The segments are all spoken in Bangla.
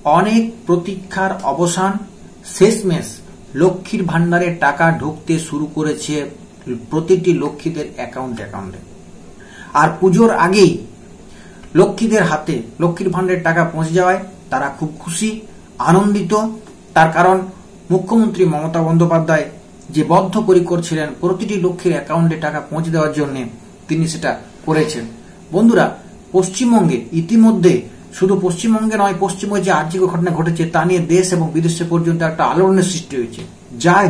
অনেক প্রতীক্ষার অবসান, শেষমেশ লক্ষ্মীর ভান্ডারে টাকা ঢুকতে শুরু করেছে প্রতিটি লক্ষ্মীদের অ্যাকাউন্টে। আর পুজোর আগেই লক্ষ্মীদের হাতে লক্ষ্মীর ভান্ডারের টাকা পৌঁছে যাওয়ায় তারা খুব খুশি, আনন্দিত। তার কারণ মুখ্যমন্ত্রী মমতা বন্দ্যোপাধ্যায় যে বদ্ধপরিকর ছিলেন প্রতিটি লক্ষ্মীর অ্যাকাউন্টে টাকা পৌঁছে দেওয়ার জন্য, তিনি সেটা করেছেন। বন্ধুরা, পশ্চিমবঙ্গে ইতিমধ্যে শুধু পশ্চিমবঙ্গে নয়, পশ্চিমবঙ্গে যে আর্থিক ঘটনা ঘটেছে তা নিয়ে দেশ এবং বিদেশে পর্যন্ত একটা আলোড়নের সৃষ্টি হয়েছে,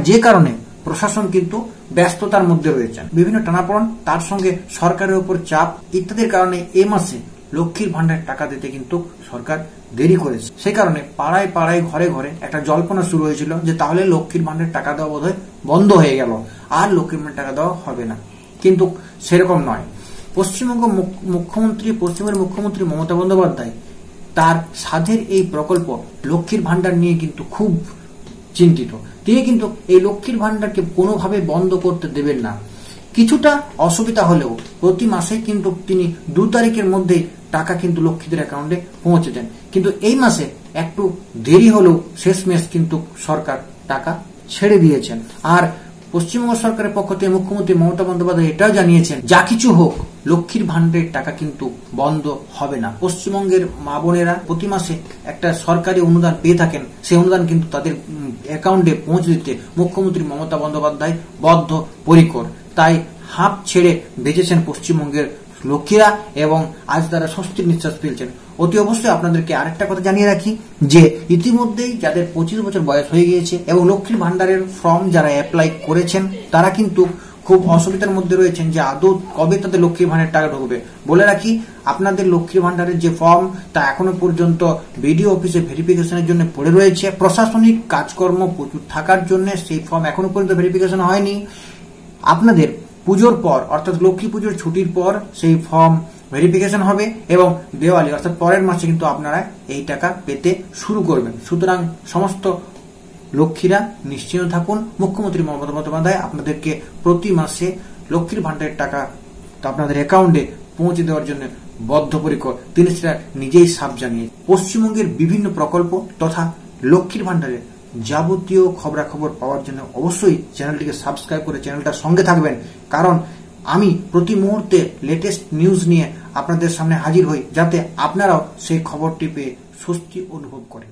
যে কারণে প্রশাসন কিন্তু ব্যস্ততার মধ্যে রয়েছেন। বিভিন্ন টানাপোড়েন, তার সঙ্গে সরকারের উপর চাপ ইত্যাদির কারণে এই মাসে লক্ষ্মীর ভান্ডারের টাকা দিতে কিন্তু সরকার দেরি করেছে। সেই কারণে পাড়ায় পাড়ায় ঘরে ঘরে একটা জল্পনা শুরু হয়েছিল যে তাহলে লক্ষ্মীর ভান্ডারের টাকা দেওয়া বোধহয় বন্ধ হয়ে গেল, আর লক্ষ্মীর ভান্ডারের টাকা দেওয়া হবে না। কিন্তু সেরকম নয়। পশ্চিমবঙ্গের মুখ্যমন্ত্রী মমতা বন্দ্যোপাধ্যায় তার সাধের এই প্রকল্প লক্ষ্মীর ভান্ডার নিয়ে কিন্তু খুব চিন্তিত। তিনি কিন্তু এই লক্ষ্মীর ভান্ডারকে কোনোভাবে বন্ধ করতে দেবেন না। কিছুটা অসুবিধা হলেও প্রতি মাসে কিন্তু তিনি 2 তারিখের মধ্যে টাকা কিন্তু লক্ষ্মীদের অ্যাকাউন্টে পৌঁছে দেন। কিন্তু এই মাসে একটু দেরি হলেও শেষমেশ কিন্তু সরকার টাকা ছেড়ে দিয়েছেন। আর পশ্চিমবঙ্গ সরকারের পক্ষ থেকে মুখ্যমন্ত্রী মমতা বন্দ্যোপাধ্যায় এটাও জানিয়েছেন, যা কিছু হোক লক্ষ্মীর ভান্ডারের টাকা কিন্তু বন্ধ হবে না। পশ্চিমবঙ্গের মা বোনেরা প্রতি মাসে একটা সরকারি অনুদান পেয়ে থাকেন, সেই অনুদান কিন্তু তাদের অ্যাকাউন্টে পৌঁছে দিতে মুখ্যমন্ত্রী মমতা বন্দ্যোপাধ্যায় বদ্ধপরিকর। তাই হাঁপ ছেড়ে বেঁচেছেন পশ্চিমবঙ্গের লক্ষ্মীরা এবং আজ তারা স্বস্তির নিঃশ্বাস ফেলছেন। অতি অবশ্যই আপনাদেরকে আরেকটা কথা জানিয়ে রাখি যে ইতিমধ্যেই যাদের 25 বছর বয়স হয়ে গিয়েছে এবং লক্ষ্মীর ভান্ডারের ফর্ম যারা অ্যাপ্লাই করেছেন তারা কিন্তু খুব অসুবিধার মধ্যে রয়েছেন যে আদৌ কবে তাদের লক্ষ্মীর ভান্ডারের টাকা ঢুকবে। বলে রাখি, আপনাদের লক্ষ্মীর ভান্ডারের যে ফর্ম তা এখনো পর্যন্ত বিডিও অফিসে ভেরিফিকেশনের জন্য পড়ে রয়েছে। প্রশাসনিক কাজকর্ম প্রচুর থাকার জন্য সেই ফর্ম এখনো পর্যন্ত ভেরিফিকেশন হয়নি। আপনাদের পুজোর পর অর্থাৎ লক্ষ্মী পুজোর ছুটির পর সেই ফর্ম ভেরিফিকেশন হবে এবং দেওয়ালি অর্থাৎ পরের মাসে কিন্তু আপনারা এই টাকা পেতে শুরু করবেন। সুতরাং সমস্ত লক্ষ্মীরা নিশ্চিন্ত থাকুন। মুখ্যমন্ত্রী মমতা বন্দ্যোপাধ্যায় আপনাদেরকে প্রতি মাসে লক্ষ্মীর ভান্ডারের টাকা আপনাদের অ্যাকাউন্টে পৌঁছে দেওয়ার জন্য বদ্ধপরিকর। তিনি সেটা নিজেই সাফ জানিয়ে পশ্চিমবঙ্গের বিভিন্ন প্রকল্প তথা লক্ষ্মীর ভান্ডারের যাবতীয় খবরাখবর পাওয়ার জন্য অবশ্যই চ্যানেলটিকে সাবস্ক্রাইব করে চ্যানেলটার সঙ্গে থাকবেন, কারণ আমি প্রতি মুহূর্তে লেটেস্ট নিউজ নিয়ে আপনাদের সামনে হাজির হই, যাতে আপনারাও সেই খবরটি পেয়ে স্বস্তি অনুভব করেন।